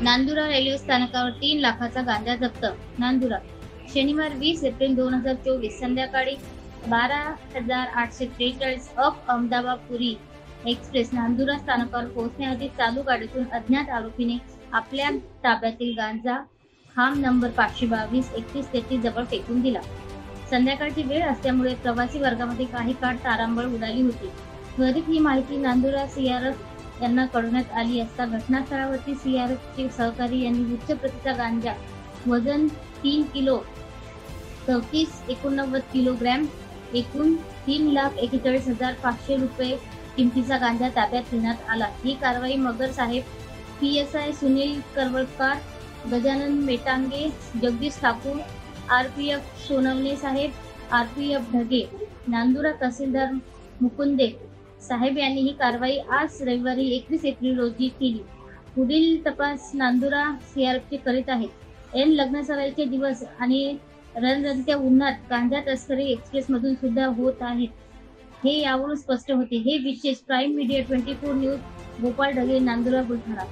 Nandura railway स्थानकावर 3 लाखाचा गांजा जप्त. नांदुरा शनिवार 20 एप्रिल 2024 संध्याकाळी 12,843 of Ahmedabad puri express Nandura स्थानकावर पोहोचण्याआधी चालू गाडीतून अज्ञात आरोपीने आपल्या ताब्यातील गांजा खांब नंबर 522-3133 जवळ फेकून दिला. संध्याकाळची वेळ असल्यामुळे प्रवासी वर्गामध्ये काही काळ तारांबळ उडाली होती. त्वरित ही माहिती नांदुरा सीआरएफ यांना कळवण्यात आली असता घटनास्थळावरती सीआरएफचे सहकारी यांनी उच्च प्रतीचा गांजा वजन 3 किलो 34,89 किलोग्रॅम एकूण 3,41,500 रुपये किमतीचा गांजा ताब्यात घेण्यात आला. ही कारवाई मगर साहेब, PSI सुनील करवळकर, गजानन मेटांगे, जगदीश ठाकूर, RPF सोनवणे साहेब, RPF ढगे, नांदुरा तहसीलदार मुकुंदे साहेब यांनी ही कारवाई आज रविवारी 21 एप्रिल रोजी केली. पुढील तपास नांदुरा सीआरएफचे करीत आहेत. लग्न सराईचे दिवस आणि रणरणत्या उन्हात गांजा तस्करी एक्सप्रेस मधून सुद्धा होत आहेत हे यावरून स्पष्ट होते. हे विशेष prime media 24 news, Gopal Dhage, Nandura, Buldhana.